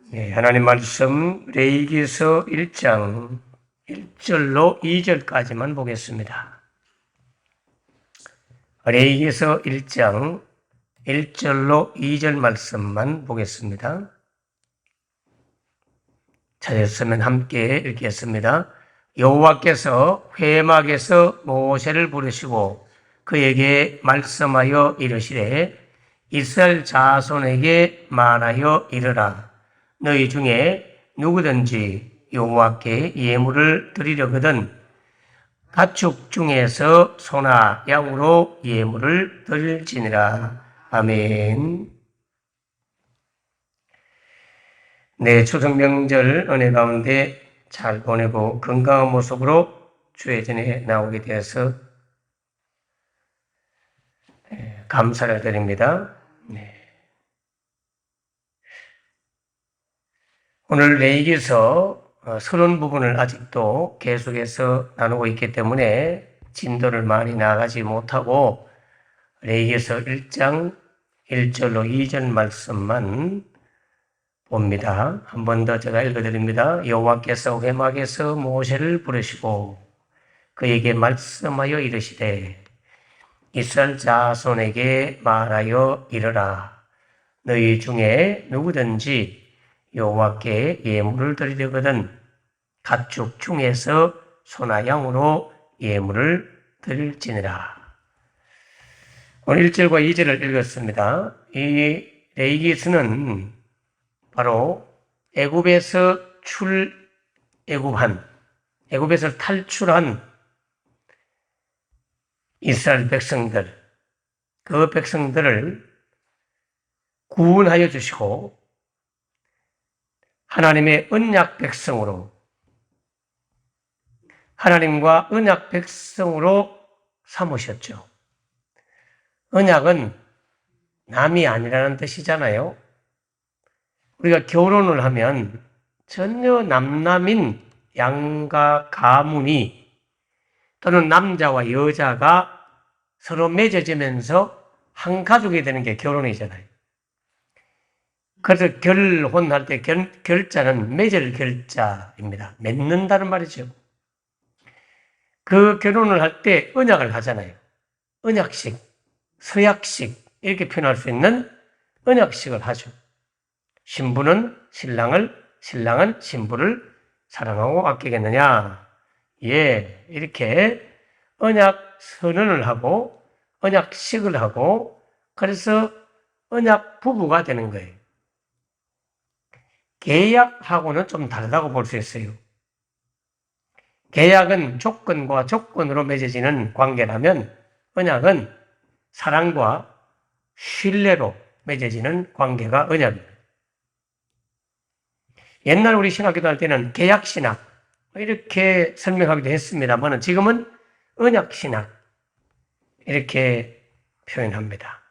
네, 하나님 말씀 레위기서 1장 1절로 2절까지만 보겠습니다. 레위기서 1장 1절로 2절 말씀만 보겠습니다. 찾았으면 함께 읽겠습니다. 여호와께서 회막에서 모세를 부르시고 그에게 말씀하여 이르시되 이스라엘 자손에게 말하여 이르라. 너희 중에 누구든지 여호와께 예물을 드리려거든 가축 중에서 소나 양으로 예물을 드릴지니라. 아멘. 네, 추석 명절 은혜 가운데 잘 보내고 건강한 모습으로 주의 전에 나오게 되어서 감사를 드립니다. 네. 오늘 레위기서 서론 부분을 아직도 계속해서 나누고 있기 때문에 진도를 많이 나가지 못하고 레위기서 1장 1절로 2절 말씀만 봅니다. 한 번 더 제가 읽어드립니다. 여호와께서 회막에서 모세를 부르시고 그에게 말씀하여 이르시되 이스라엘 자손에게 말하여 이르라. 너희 중에 누구든지 여호와께 예물을 드리려거든 가축 중에서 소나 양으로 예물을 드릴지니라. 오늘 1절과 2절을 읽었습니다. 이 레위기서는 바로 애굽에서 애굽에서 탈출한 이스라엘 백성들, 그 백성들을 구원하여 주시고 하나님의 언약 백성으로, 하나님과 언약 백성으로 삼으셨죠. 언약은 남이 아니라는 뜻이잖아요. 우리가 결혼을 하면 전혀 남남인 양가 가문이 또는 남자와 여자가 서로 맺어지면서 한 가족이 되는 게 결혼이잖아요. 그래서 결혼할 때 결자는 맺을 결자입니다. 맺는다는 말이죠. 그 결혼을 할 때 언약을 하잖아요. 언약식, 서약식 이렇게 표현할 수 있는 언약식을 하죠. 신부는 신랑은 신부를 사랑하고 아끼겠느냐? 예, 이렇게 언약 선언을 하고 언약식을 하고 그래서 언약 부부가 되는 거예요. 계약하고는 좀 다르다고 볼 수 있어요. 계약은 조건과 조건으로 맺어지는 관계라면 언약은 사랑과 신뢰로 맺어지는 관계가 언약입니다. 옛날 우리 신학기도 할 때는 계약신학 이렇게 설명하기도 했습니다만 지금은 언약신학 이렇게 표현합니다.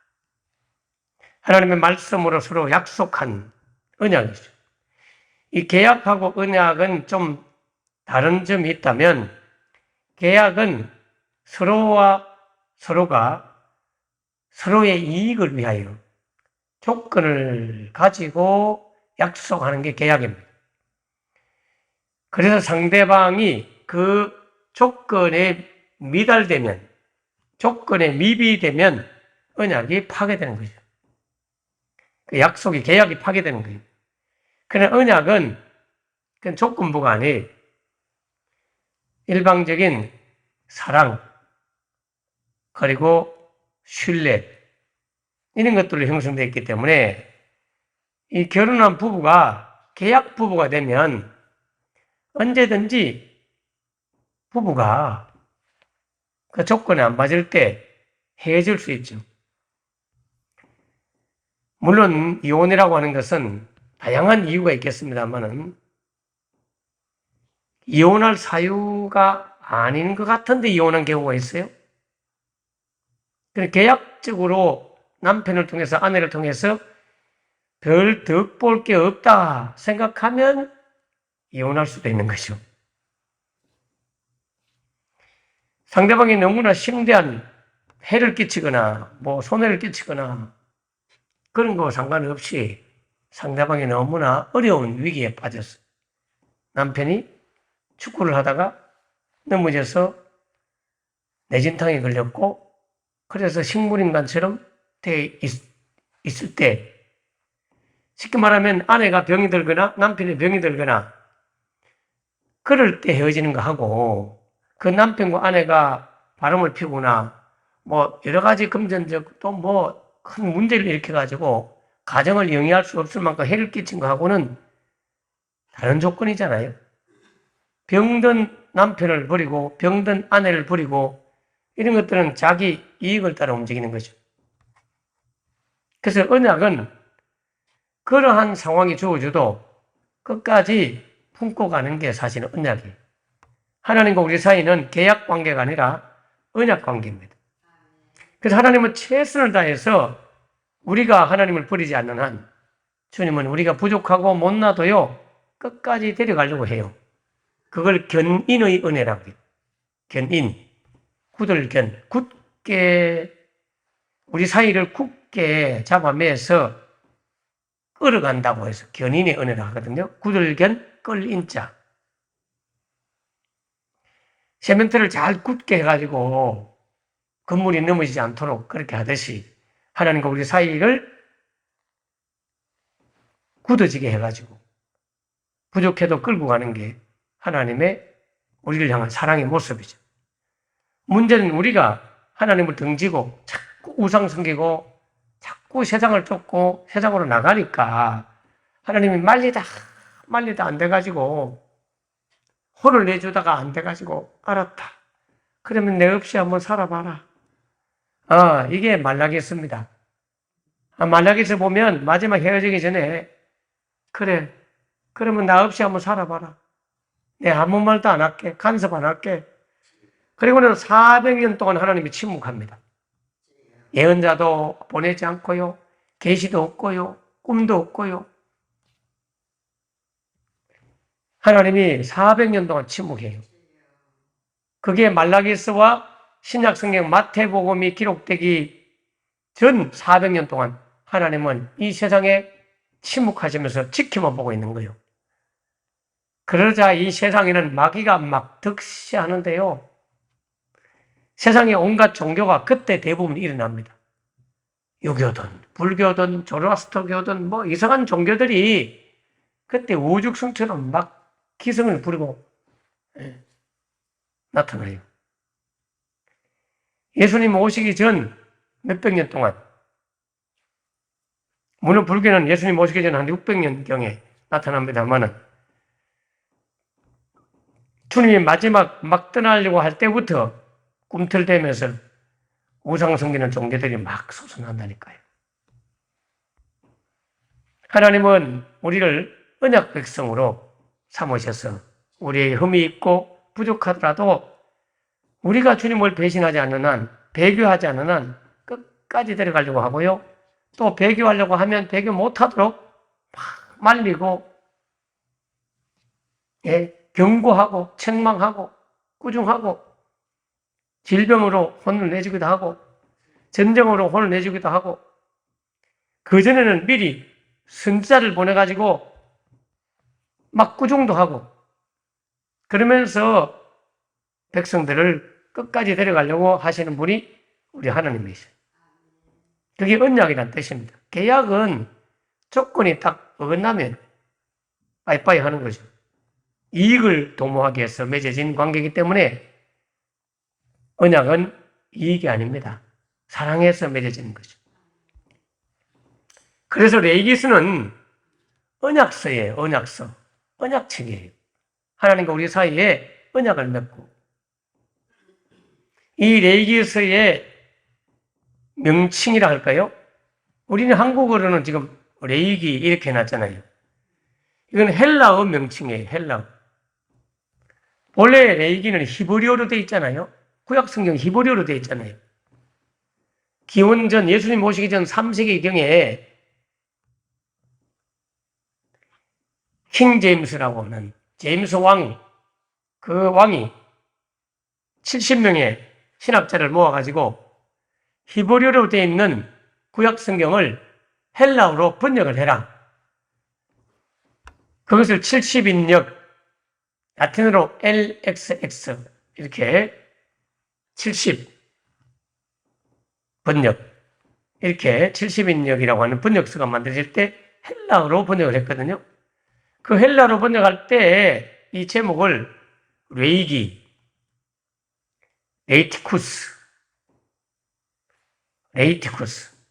하나님의 말씀으로 서로 약속한 언약이죠. 이 계약하고 언약은 좀 다른 점이 있다면 계약은 서로가 서로의 이익을 위하여 조건을 가지고 약속하는 게 계약입니다. 그래서 상대방이 그 조건에 미달되면, 조건에 미비되면 언약이 파괴되는 거죠. 그 약속이, 계약이 파괴되는 거예요. 그러나 언약은 그건 조건부가 아니에요. 일방적인 사랑, 그리고 신뢰, 이런 것들로 형성되어 있기 때문에 이 결혼한 부부가 계약 부부가 되면 언제든지 부부가 그 조건에 안 맞을 때 헤어질 수 있죠. 물론 이혼이라고 하는 것은 다양한 이유가 있겠습니다만은 이혼할 사유가 아닌 것 같은데 이혼한 경우가 있어요. 계약적으로 남편을 통해서 아내를 통해서 별 덕볼 게 없다 생각하면 이혼할 수도 있는 거죠. 상대방이 너무나 심대한 해를 끼치거나 손해를 끼치거나 그런 거 상관없이 상대방이 너무나 어려운 위기에 빠졌어요. 남편이 축구를 하다가 넘어져서 뇌진탕에 걸렸고, 그래서 식물인간처럼 돼 있을 때, 쉽게 말하면 아내가 병이 들거나 남편이 병이 들거나 그럴 때 헤어지는 거 하고, 그 남편과 아내가 바람을 피우거나 뭐 여러 가지 금전적 또 뭐 큰 문제를 일으켜가지고 가정을 영위할 수 없을 만큼 해를 끼친 거하고는 다른 조건이잖아요. 병든 남편을 버리고 병든 아내를 버리고 이런 것들은 자기 이익을 따라 움직이는 거죠. 그래서 언약은 그러한 상황이 주어져도 끝까지 품고 가는 게 사실은 언약이에요. 하나님과 우리 사이는 계약 관계가 아니라 언약 관계입니다. 그래서 하나님은 최선을 다해서 우리가 하나님을 버리지 않는 한 주님은 우리가 부족하고 못나도요 끝까지 데려가려고 해요. 그걸 견인의 은혜라고 해요. 견인, 굳을견, 굳게 우리 사이를 굳게 잡아매서 끌어간다고 해서 견인의 은혜라고 하거든요. 굳을견, 끌인자. 세멘트를 잘 굳게 해가지고 건물이 넘어지지 않도록 그렇게 하듯이 하나님과 우리 사이를 굳어지게 해가지고 부족해도 끌고 가는 게 하나님의 우리를 향한 사랑의 모습이죠. 문제는 우리가 하나님을 등지고 자꾸 우상 섬기고 자꾸 세상을 쫓고 세상으로 나가니까 하나님이 말리다 안 돼가지고 혼을 내주다가 안 돼가지고 알았다. 그러면 내 없이 한번 살아봐라. 이게 말라기스입니다. 말라기스 보면 마지막 헤어지기 전에 그래, 그러면 나 없이 한번 살아봐라. 내 아무 말도 안 할게. 간섭 안 할게. 그리고는 400년 동안 하나님이 침묵합니다. 예언자도 보내지 않고요. 계시도 없고요. 꿈도 없고요. 하나님이 400년 동안 침묵해요. 그게 말라기스와 신약 성경 마태복음이 기록되기 전 400년 동안 하나님은 이 세상에 침묵하시면서 지켜만 보고 있는 거예요. 그러자 이 세상에는 마귀가 막 득세하는데요. 세상의 온갖 종교가 그때 대부분 일어납니다. 유교든 불교든 조로아스터교든 뭐 이상한 종교들이 그때 우죽성처럼 막 기승을 부리고 나타나요. 예수님 오시기 전 몇백 년 동안, 물론 불교는 예수님 오시기 전 한 600년경에 나타납니다만은 주님이 마지막 막 떠나려고 할 때부터 꿈틀대면서 우상 섬기는 종교들이 막 솟아난다니까요. 하나님은 우리를 언약 백성으로 삼으셔서 우리의 흠이 있고 부족하더라도 우리가 주님을 배신하지 않는 한, 배교하지 않는 한 끝까지 데려가려고 하고요. 또 배교하려고 하면 배교 못하도록 막 말리고 경고하고 책망하고 꾸중하고 질병으로 혼을 내주기도 하고 전쟁으로 혼을 내주기도 하고 그전에는 미리 선지자를 보내가지고 막 꾸중도 하고 그러면서 백성들을 끝까지 데려가려고 하시는 분이 우리 하나님이세요. 그게 언약이란 뜻입니다. 계약은 조건이 딱 어긋나면 빠이빠이 하는 거죠. 이익을 도모하기 위해서 맺어진 관계이기 때문에 언약은 이익이 아닙니다. 사랑해서 맺어지는 거죠. 그래서 레위기서는 언약서예요. 언약서. 언약책이에요. 하나님과 우리 사이에 언약을 맺고 이 레위기서의 명칭이라 할까요? 우리는 한국어로는 지금 레위기 이렇게 해놨잖아요. 이건 헬라어 명칭이에요. 헬라어. 원래 레위기는 히브리어로 되어 있잖아요. 구약 성경 히브리어로 되어 있잖아요. 기원전 예수님 오시기 전 3세기경에 킹 제임스라고 하는 제임스 왕, 그 왕이 70명의 신학자를 모아가지고 히브리어로 되어 있는 구약 성경을 헬라어로 번역을 해라. 그것을 70인역, 라틴어로 LXX, 이렇게 70번역, 이렇게 70인역이라고 하는 번역서가 만들어질 때 헬라어로 번역을 했거든요. 그 헬라어로 번역할 때 이 제목을 레이티쿠스,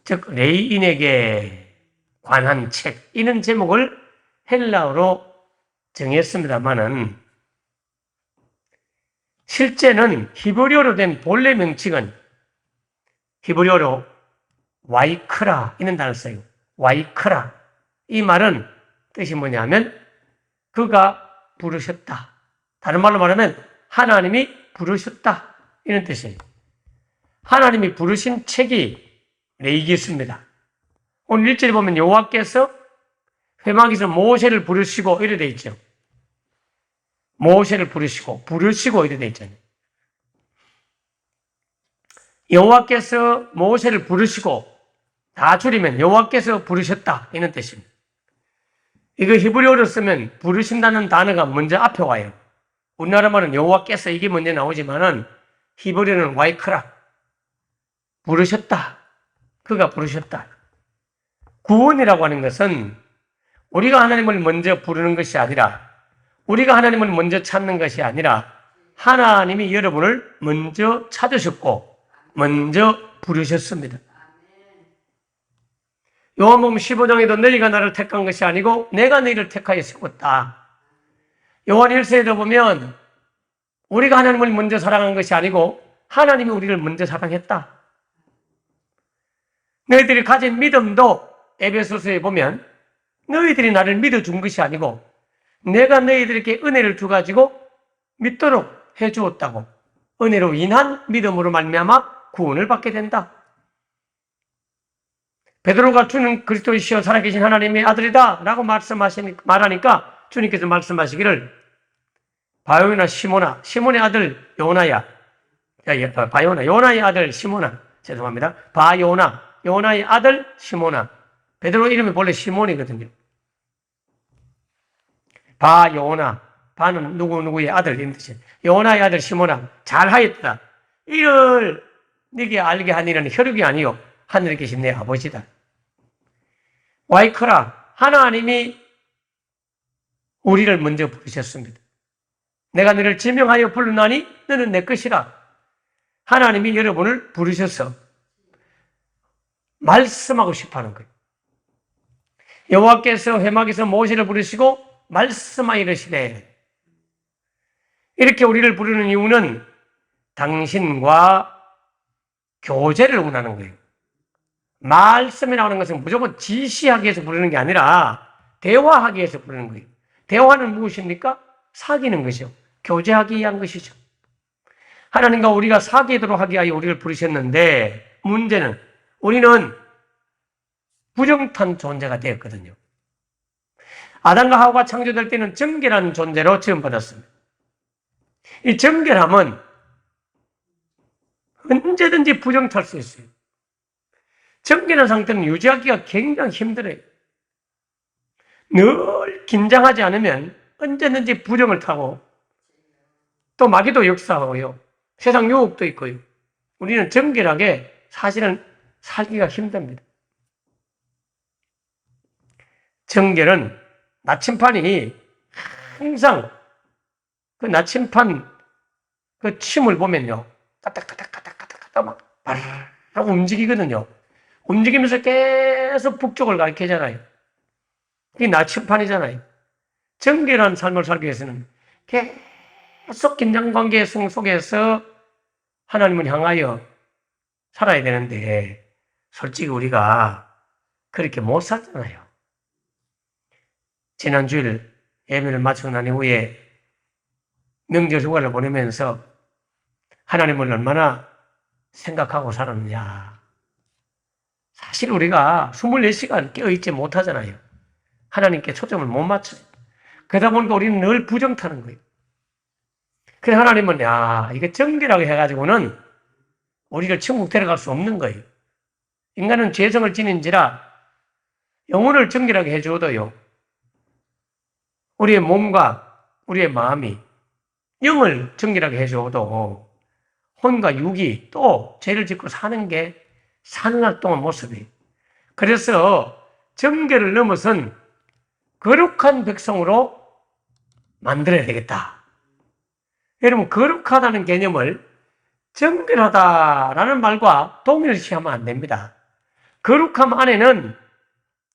즉 레이인에게 관한 책, 이런 제목을 헬라어로 정했습니다만은 실제는 히브리어로 된 본래 명칭은 히브리어로 와이크라, 이런 단어를 써요. 와이크라. 이 말은 뜻이 뭐냐면 그가 부르셨다. 다른 말로 말하면 하나님이 부르셨다, 이런 뜻이에요. 하나님이 부르신 책이 레이기스입니다. 오늘 1절에 보면 여호와께서 회막에서 모세를 부르시고 이래 돼 있죠. 모세를 부르시고 이래 돼 있잖아요. 여호와께서 모세를 부르시고, 다 줄이면 여호와께서 부르셨다, 이런 뜻입니다. 이거 히브리어로 쓰면 부르신다는 단어가 먼저 앞에 와요. 우리나라 말은 여호와께서 이게 먼저 나오지만은 히브리어는 와이크라, 부르셨다, 그가 부르셨다. 구원이라고 하는 것은 우리가 하나님을 먼저 부르는 것이 아니라, 우리가 하나님을 먼저 찾는 것이 아니라 하나님이 여러분을 먼저 찾으셨고 먼저 부르셨습니다. 요한복음 15장에도 너희가 나를 택한 것이 아니고 내가 너희를 택하여 세웠다. 요한 1서에도 보면 우리가 하나님을 먼저 사랑한 것이 아니고 하나님이 우리를 먼저 사랑했다. 너희들이 가진 믿음도 에베소서에 보면 너희들이 나를 믿어준 것이 아니고 내가 너희들에게 은혜를 주가지고 믿도록 해주었다고. 은혜로 인한 믿음으로 말미암아 구원을 받게 된다. 베드로가 주는 그리스도이시여 살아계신 하나님의 아들이다 라고 말하니까 주님께서 말씀하시기를 바요나 시몬아, 시몬의 아들 요나야, 요나의 아들 시몬아, 죄송합니다. 요나의 아들 시몬아. 베드로 이름이 본래 시몬이거든요. 바요나, 바는 누구의 아들, 이런 뜻이에요. 요나의 아들 시몬아, 잘하였다. 이를 네게 알게 한 이는 혈육이 아니요 하늘에 계신 내 아버지다. 와이크라, 하나님이 우리를 먼저 부르셨습니다. 내가 너를 지명하여 부르나니 너는 내 것이라. 하나님이 여러분을 부르셔서 말씀하고 싶어하는 거예요. 여호와께서 회막에서 모세를 부르시고 말씀하여 이르시되, 이렇게 우리를 부르는 이유는 당신과 교제를 원하는 거예요. 말씀이 나오는 것은 무조건 지시하기 위해서 부르는 게 아니라 대화하기 위해서 부르는 거예요. 대화는 무엇입니까? 사귀는 것이죠. 교제하기 위한 것이죠. 하나님과 우리가 사귀도록 하기 위하여 우리를 부르셨는데, 문제는 우리는 부정탄 존재가 되었거든요. 아담과 하와가 창조될 때는 정결한 존재로 지음받았습니다. 이 정결함은 언제든지 부정탈 수 있어요. 정결한 상태는 유지하기가 굉장히 힘들어요. 늘 긴장하지 않으면 언제든지 부정을 타고 또 마귀도 역사하고요. 세상 유혹도 있고요. 우리는 정결하게 사실은 살기가 힘듭니다. 정결은 나침판이 항상 그 나침판 그 침을 보면요. 까딱까딱까딱까딱 막 바르르 움직이거든요. 움직이면서 계속 북쪽을 가리키잖아요. 그게 나침판이잖아요. 정결한 삶을 살기 위해서는 계속 긴장관계 속에서 하나님을 향하여 살아야 되는데 솔직히 우리가 그렇게 못 살잖아요. 지난 주일 예배를 마치고 난 이후에 명절 휴가를 보내면서 하나님을 얼마나 생각하고 살았느냐. 사실 우리가 24시간 깨어있지 못하잖아요. 하나님께 초점을 못 맞춰요. 그러다 보니까 우리는 늘 부정타는 거예요. 그래서 하나님은 이게 정결하게 해가지고는 우리를 천국 데려갈 수 없는 거예요. 인간은 죄성을 지닌지라 영혼을 정결하게 해주어도요, 우리의 몸과 우리의 마음이 영을 정결하게 해줘도 혼과 육이 또 죄를 짓고 사는 게 사느날 동안 모습이에요. 그래서 정결을 넘어선 거룩한 백성으로 만들어야 되겠다. 여러분, 거룩하다는 개념을 정결하다라는 말과 동일시하면 안 됩니다. 거룩함 안에는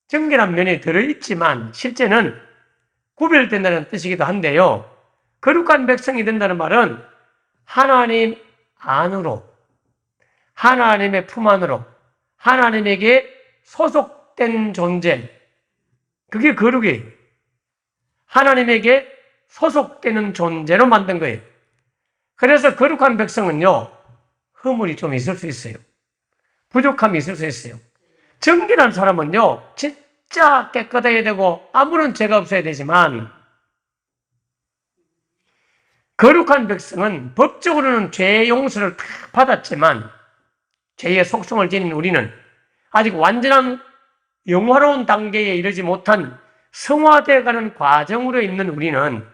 정결한 면이 들어있지만 실제는 구별된다는 뜻이기도 한데요. 거룩한 백성이 된다는 말은 하나님 안으로, 하나님의 품 안으로, 하나님에게 소속된 존재, 그게 거룩이에요. 하나님에게 소속되는 존재로 만든 거예요. 그래서 거룩한 백성은요, 허물이 좀 있을 수 있어요. 부족함이 있을 수 있어요. 정결한 사람은요, 진짜 깨끗해야 되고 아무런 죄가 없어야 되지만, 거룩한 백성은 법적으로는 죄 용서를 다 받았지만 죄의 속성을 지닌 우리는 아직 완전한 영화로운 단계에 이르지 못한 성화되어가는 과정으로 있는 우리는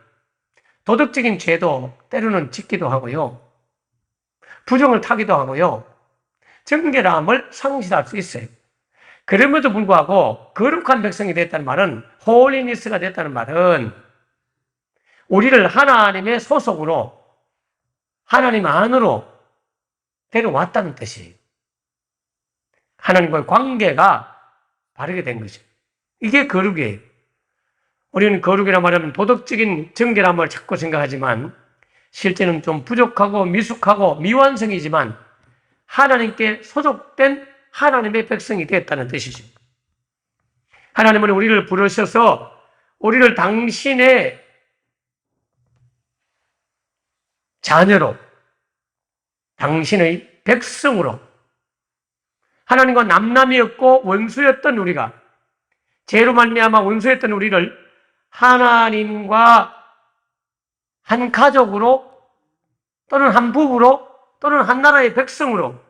도덕적인 죄도 때로는 짓기도 하고요. 부정을 타기도 하고요. 정결함을 상실할 수 있어요. 그럼에도 불구하고 거룩한 백성이 됐다는 말은, 홀리니스가 됐다는 말은 우리를 하나님의 소속으로, 하나님 안으로 데려왔다는 뜻이에요. 하나님과의 관계가 바르게 된 거죠. 이게 거룩이에요. 우리는 거룩이라 말하면 도덕적인 정결함을 자꾸 생각하지만 실제는 좀 부족하고 미숙하고 미완성이지만 하나님께 소속된 하나님의 백성이 되었다는 뜻이죠. 하나님은 우리를 부르셔서 우리를 당신의 자녀로, 당신의 백성으로, 하나님과 남남이었고 원수였던 우리가, 죄로 말미암아 원수였던 우리를 하나님과 한 가족으로 또는 한 부부로 또는 한 나라의 백성으로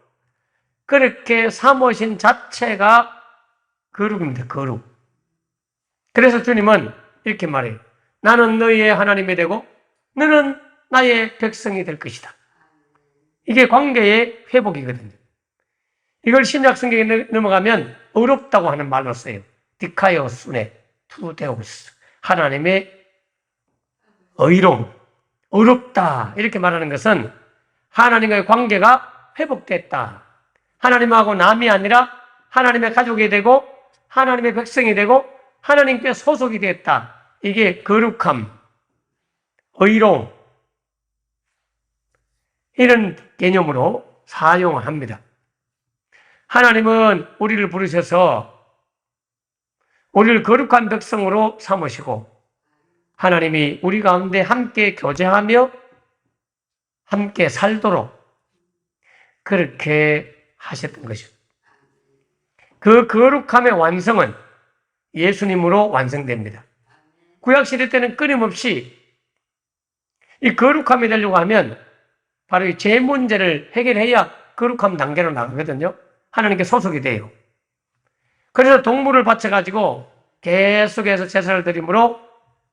그렇게 삼으신 자체가 거룩입니다. 거룩. 그래서 주님은 이렇게 말해요. 나는 너희의 하나님이 되고 너는 나의 백성이 될 것이다. 이게 관계의 회복이거든요. 이걸 신약 성경에 넘어가면 어렵다고 하는 말로 써요. 디카이오스네 투 데우스. 하나님의 의로움. 어렵다. 이렇게 말하는 것은 하나님과의 관계가 회복됐다. 하나님하고 남이 아니라 하나님의 가족이 되고 하나님의 백성이 되고 하나님께 소속이 됐다. 이게 거룩함, 의로움, 이런 개념으로 사용합니다. 하나님은 우리를 부르셔서 우리를 거룩한 백성으로 삼으시고 하나님이 우리 가운데 함께 교제하며 함께 살도록 그렇게 하셨던 것이죠. 그 거룩함의 완성은 예수님으로 완성됩니다. 구약시대 때는 끊임없이 이 거룩함이 되려고 하면 바로 이 죄 문제를 해결해야 거룩함 단계로 나가거든요. 하나님께 소속이 돼요. 그래서 동물을 바쳐가지고 계속해서 제사를 드림으로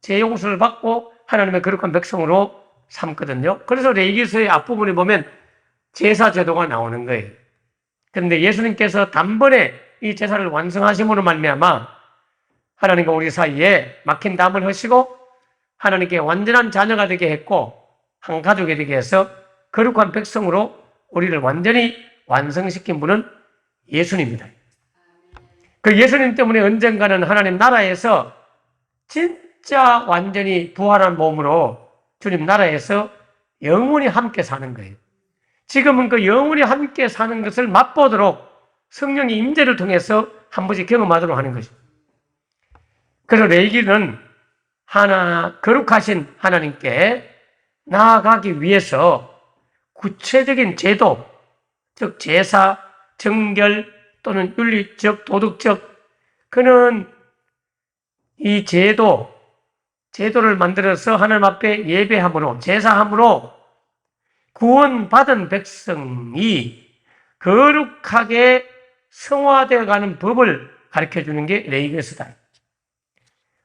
죄 용서를 받고 하나님의 거룩한 백성으로 삼거든요. 그래서 레위기서의 앞부분에 보면 제사 제도가 나오는 거예요. 그런데 예수님께서 단번에 이 제사를 완성하심으로 말미암아 하나님과 우리 사이에 막힌 담을 허시고 하나님께 완전한 자녀가 되게 했고 한 가족이 되게 해서 거룩한 백성으로 우리를 완전히 완성시킨 분은 예수님입니다. 그 예수님 때문에 언젠가는 하나님 나라에서 진짜 완전히 부활한 몸으로 주님 나라에서 영원히 함께 사는 거예요. 지금은 그 영원히 함께 사는 것을 맛보도록 성령의 임재를 통해서 한 번씩 경험하도록 하는 것이죠. 그래서 레위기는 거룩하신 하나님께 나아가기 위해서 구체적인 제도, 즉 제사, 정결 또는 윤리적, 도덕적, 그는 이 제도를 만들어서 하나님 앞에 예배함으로, 제사함으로 구원받은 백성이 거룩하게 성화되어 가는 법을 가르쳐 주는 게 레위기서다.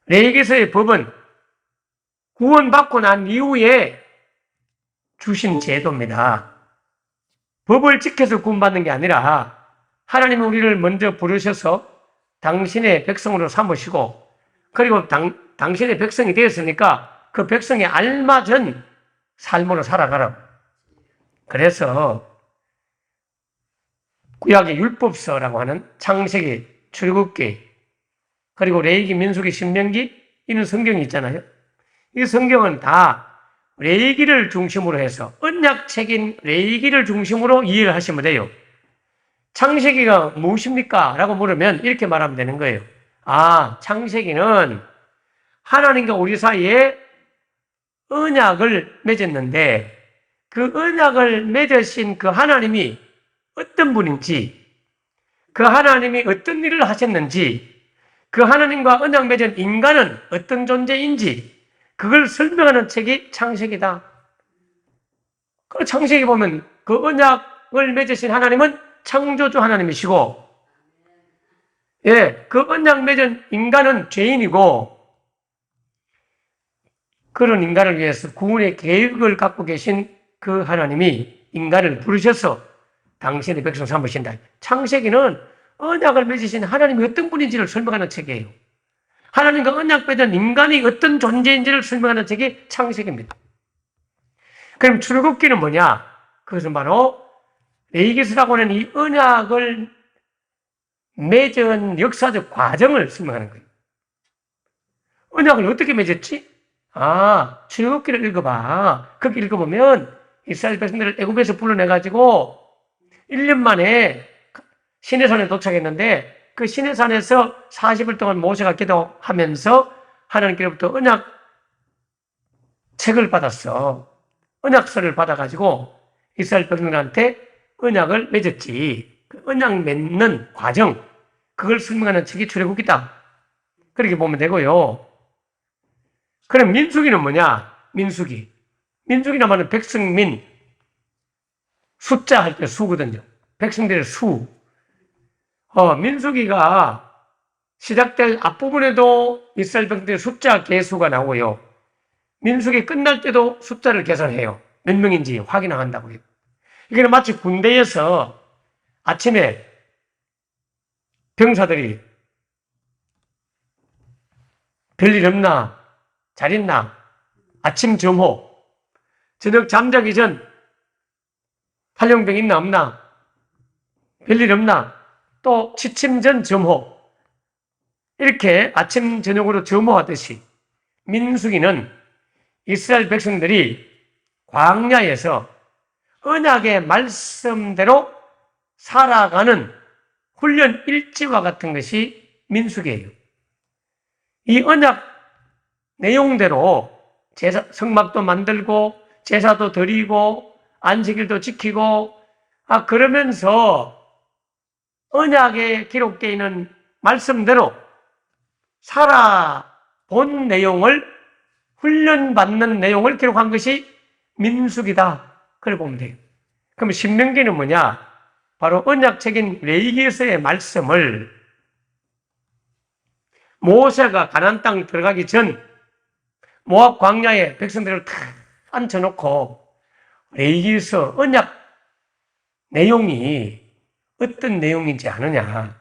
레위기서의 법은 구원받고 난 이후에 주신 제도입니다. 법을 지켜서 구원받는 게 아니라 하나님은 우리를 먼저 부르셔서 당신의 백성으로 삼으시고, 그리고 당신의 백성이 되었으니까 그 백성에 알맞은 삶으로 살아가라고. 그래서 구약의 율법서라고 하는 창세기, 출애굽기, 그리고 레위기, 민수기, 신명기, 이런 성경이 있잖아요. 이 성경은 다 레위기를 중심으로 해서 언약책인 레위기를 중심으로 이해를 하시면 돼요. 창세기가 무엇입니까? 라고 물으면 이렇게 말하면 되는 거예요. 아, 창세기는 하나님과 우리 사이에 언약을 맺었는데 그 언약을 맺으신 그 하나님이 어떤 분인지, 그 하나님이 어떤 일을 하셨는지, 그 하나님과 언약 맺은 인간은 어떤 존재인지 그걸 설명하는 책이 창세기다. 그 창세기 보면 그 언약을 맺으신 하나님은 창조주 하나님이시고, 그 언약 맺은 인간은 죄인이고, 그런 인간을 위해서 구원의 계획을 갖고 계신 그 하나님이 인간을 부르셔서 당신의 백성 삼으신다. 창세기는 언약을 맺으신 하나님이 어떤 분인지를 설명하는 책이에요. 하나님과 언약 맺은 인간이 어떤 존재인지를 설명하는 책이 창세기입니다. 그럼 출애굽기는 뭐냐? 그것은 바로 레위기서라고 하는 이 언약을 맺은 역사적 과정을 설명하는 거예요. 언약을 어떻게 맺었지? 아, 출애굽기를 읽어봐. 거기 읽어보면 이스라엘 백성들을 애굽에서 불러내가지고 1년 만에 시내산에 도착했는데 그 시내산에서 40일 동안 모세가 기도하면서 하나님께로부터 언약 책을 받았어. 언약서를 받아가지고 이스라엘 백성들한테 언약을 맺었지. 그 언약 맺는 과정, 그걸 설명하는 책이 출애굽기다. 그렇게 보면 되고요. 그럼 민수기는 뭐냐? 민수기란 말은 백성민, 숫자 할 때 수거든요. 백성들의 수. 민수기가 시작될 앞부분에도 이스라엘 백성들의 숫자 계수가 나오고요. 민수기 끝날 때도 숫자를 계산해요. 몇 명인지 확인한다고요. 이게 마치 군대에서 아침에 병사들이 별일 없나? 잘 있나? 아침 점호. 저녁 잠자기 전 탈영병 있나 없나? 별일 없나? 또 취침 전 점호. 이렇게 아침 저녁으로 점호하듯이 민수기는 이스라엘 백성들이 광야에서 언약의 말씀대로 살아가는 훈련 일지와 같은 것이 민수기예요. 이 언약 내용대로 성막도 만들고 제사도 드리고 안식일도 지키고 그러면서 언약에 기록되어 있는 말씀대로 살아본 내용을, 훈련받는 내용을 기록한 것이 민수기다. 그걸 보면 돼요. 그럼 신명기는 뭐냐? 바로 언약책인 레위기서의 말씀을 모세가 가나안 땅 들어가기 전 모압 광야에 백성들을 다 앉혀놓고 레위기서 언약 내용이 어떤 내용인지 아느냐?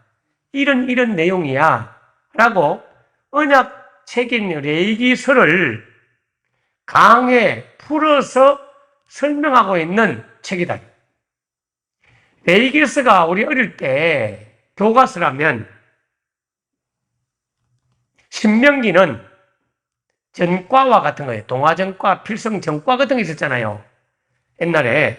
이런 내용이야 라고 언약책인 레위기서를 강에 풀어서 설명하고 있는 책이다. 레위기서가 우리 어릴 때 교과서라면 신명기는 전과와 같은 거예요. 동화전과, 필성전과 같은 게 있었잖아요. 옛날에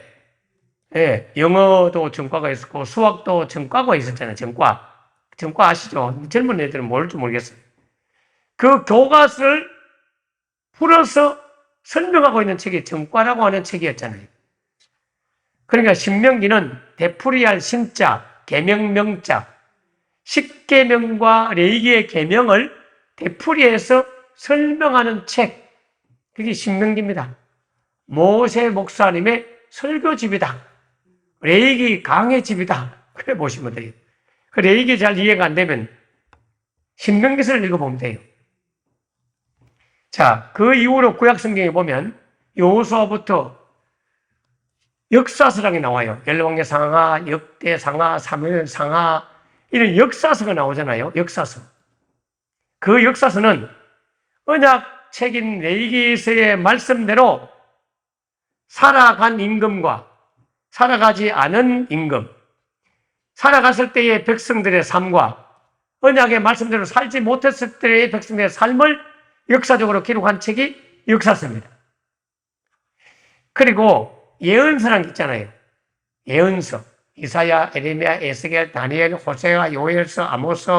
영어도 전과가 있었고 수학도 전과가 있었잖아요. 전과 아시죠? 젊은 애들은 모를지 모르겠어요. 그 교과서를 풀어서 설명하고 있는 책이 전과라고 하는 책이었잖아요. 그러니까 신명기는 되풀이할 신자, 계명명자, 십계명과 레위기의 계명을 되풀이해서 설명하는 책, 그게 신명기입니다. 모세 목사님의 설교집이다. 레위기 강의 집이다. 그래 보시면 돼요. 그 레위기 잘 이해가 안 되면 신명기서를 읽어보면 돼요. 자, 그 이후로 구약 성경에 보면 여호수아부터 역사서랑이 나와요. 열왕기 상하, 역대 상하, 사무엘 상하 이런 역사서가 나오잖아요. 역사서. 그 역사서는 언약 책인 레위기서의 말씀대로 살아간 임금과 살아가지 않은 임금, 살아갔을 때의 백성들의 삶과 언약의 말씀대로 살지 못했을 때의 백성들의 삶을 역사적으로 기록한 책이 역사서입니다. 그리고 예언서란 게 있잖아요. 예언서. 이사야, 에레미야, 에스겔, 다니엘, 호세아, 요엘서, 아모스,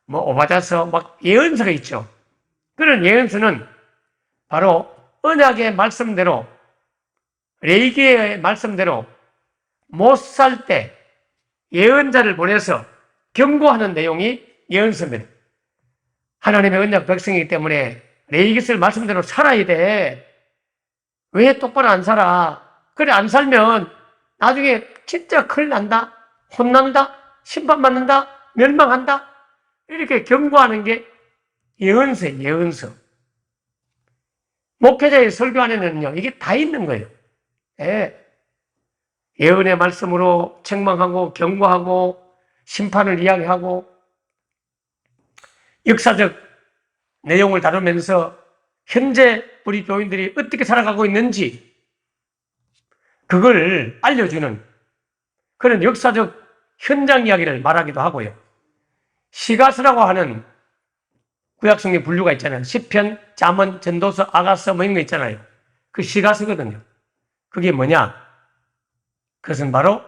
오바댜서 막 예언서가 있죠. 그런 예언서는 바로 언약의 말씀대로 레위기의 말씀대로 못 살 때 예언자를 보내서 경고하는 내용이 예언서입니다. 하나님의 언약 백성이기 때문에 레위기서 말씀대로 살아야 돼. 왜 똑바로 안 살아? 그래 안 살면 나중에 진짜 큰일 난다. 혼난다. 심판받는다. 멸망한다. 이렇게 경고하는 게 예언서예요. 예언서. 목회자의 설교 안에는요. 이게 다 있는 거예요. 예. 예언의 말씀으로 책망하고 경고하고 심판을 이야기하고 역사적 내용을 다루면서 현재 우리 교인들이 어떻게 살아가고 있는지 그걸 알려주는 그런 역사적 현장 이야기를 말하기도 하고요. 시가서라고 하는 구약성경 분류가 있잖아요. 시편, 잠언, 전도서, 아가서 뭐 이런 거 있잖아요. 그 시가서거든요. 그게 뭐냐? 그것은 바로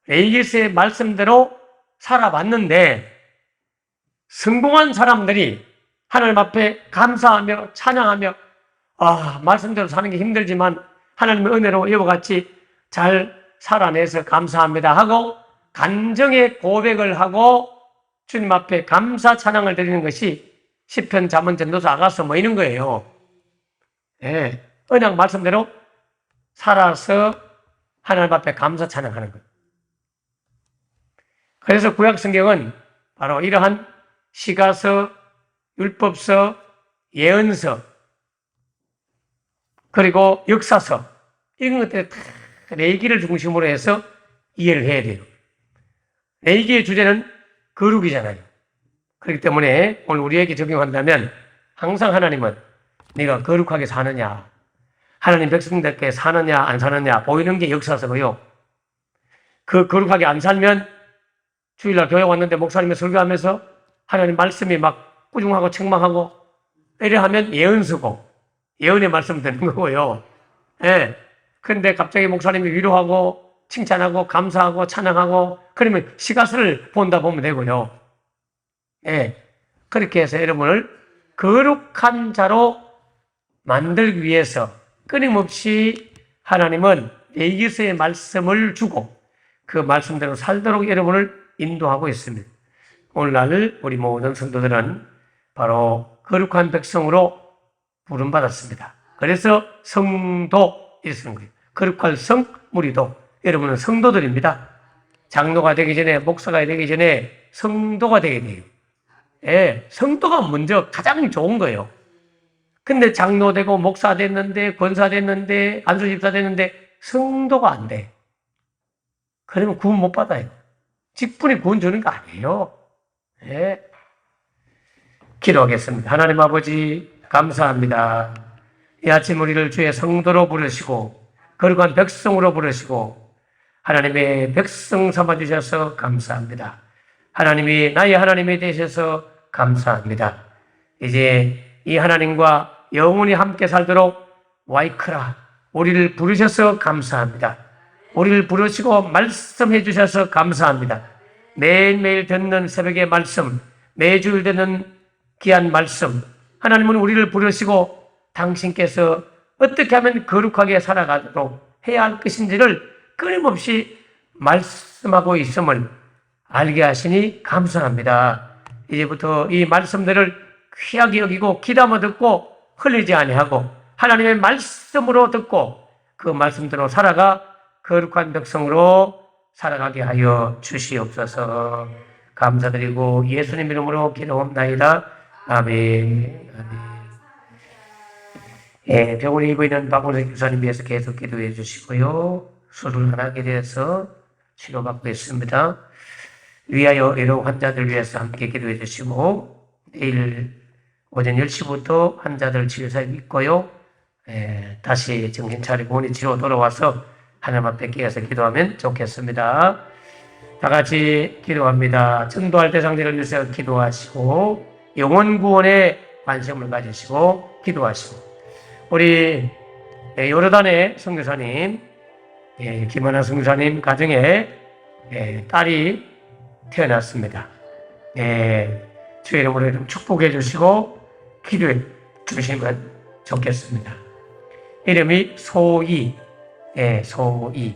레위기서의 말씀대로 살아왔는데 성공한 사람들이 하나님 앞에 감사하며 찬양하며 말씀대로 사는 게 힘들지만 하나님의 은혜로 이와 같이 잘 살아내서 감사합니다 하고 간정의 고백을 하고 주님 앞에 감사 찬양을 드리는 것이 시편, 잠언, 전도서, 아가서 뭐 이런 거예요. 예, 언약 말씀대로 살아서 하나님 앞에 감사 찬양하는 거예요. 그래서 구약 성경은 바로 이러한 시가서, 율법서, 예언서, 그리고 역사서 이런 것들이 다 레위기를 중심으로 해서 이해를 해야 돼요. 레위기의 주제는 거룩이잖아요. 그렇기 때문에 오늘 우리에게 적용한다면 항상 하나님은 네가 거룩하게 사느냐, 하나님 백성들께 사느냐 안 사느냐 보이는 게 역사서고요. 그 거룩하게 안 살면 주일날 교회 왔는데 목사님이 설교하면서 하나님 말씀이 막 꾸중하고 책망하고 이래 하면 예언서고 예언의 말씀 되는 거고요. 예. 그런데 갑자기 목사님이 위로하고 칭찬하고 감사하고 찬양하고 그러면 시가서를 본다 보면 되고요. 예. 그렇게 해서 여러분을 거룩한 자로 만들기 위해서 끊임없이 하나님은 레위기서의 말씀을 주고 그 말씀대로 살도록 여러분을 인도하고 있습니다. 오늘날 우리 모든 성도들은 바로 거룩한 백성으로 부름받았습니다. 그래서 성도 이렇게 쓰는 거예요. 거룩할 성, 무리도. 여러분은 성도들입니다. 장로가 되기 전에, 목사가 되기 전에 성도가 되게 돼요. 예, 성도가 먼저 가장 좋은 거예요. 근데 장로 되고 목사 됐는데 권사 됐는데 안수집사 됐는데 성도가 안 돼. 그러면 구원 못 받아요. 직분이 구원 주는 거 아니에요. 예. 기도하겠습니다. 하나님 아버지 감사합니다. 이 아침 우리를 주의 성도로 부르시고 거룩한 백성으로 부르시고 하나님의 백성 삼아주셔서 감사합니다. 하나님이 나의 하나님이 되셔서 감사합니다. 이제 이 하나님과 영원히 함께 살도록 와이크라 우리를 부르셔서 감사합니다. 우리를 부르시고 말씀해 주셔서 감사합니다. 매일매일 듣는 새벽의 말씀, 매주일 듣는 귀한 말씀, 하나님은 우리를 부르시고 당신께서 어떻게 하면 거룩하게 살아가도록 해야 할 것인지를 끊임없이 말씀하고 있음을 알게 하시니 감사합니다. 이제부터 이 말씀들을 귀하게 여기고 귀담아 듣고 흘리지 아니하고 하나님의 말씀으로 듣고 그 말씀대로 살아가 거룩한 백성으로 살아가게 하여 주시옵소서. 감사드리고 예수님 이름으로 기도합나이다. 아멘. 아멘. 병원에 입어 있는 박원석 교사님 위해서 계속 기도해 주시고요. 수술을 안 하게 돼서 치료받고 있습니다. 위하여 의료 환자들 위해서 함께 기도해 주시고, 내일 오전 10시부터 환자들 치료사에 있고요. 다시 정신 차리고 원위 치료 돌아와서 하나님 앞에 끼어서 기도하면 좋겠습니다. 다 같이 기도합니다. 전도할 대상들을 위해서 기도하시고, 영혼 구원에 관심을 가지시고 기도하시고, 우리 요르단의 선교사님, 김하나 선교사님 가정에 딸이 태어났습니다. 주의 이름으로 좀 축복해 주시고 기도해 주시면 좋겠습니다. 이름이 소희, 소희.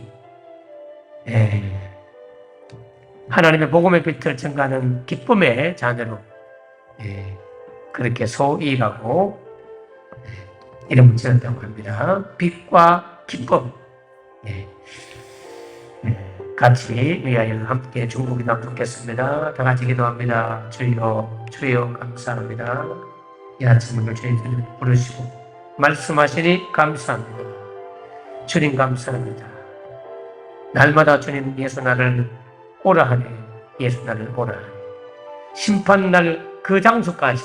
하나님의 복음의 빛을 증가하는 기쁨의 자녀로 그렇게 소희라고 이름을 지었다고 합니다. 빛과 기쁨. 같이 위하여 함께 중국기도 좋겠습니다. 다 같이 기도합니다. 주여, 주여 감사합니다. 이 아침을 저희들을 부르시고 말씀하시니 감사합니다. 주님 감사합니다. 날마다 주님 예수 나를 오라 하네. 예수 나를 오라 하네. 심판날 그 장소까지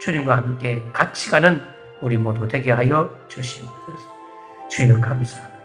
주님과 함께 같이 가는 우리 모두 되게 하여 주시옵소서. 주님 감사합니다.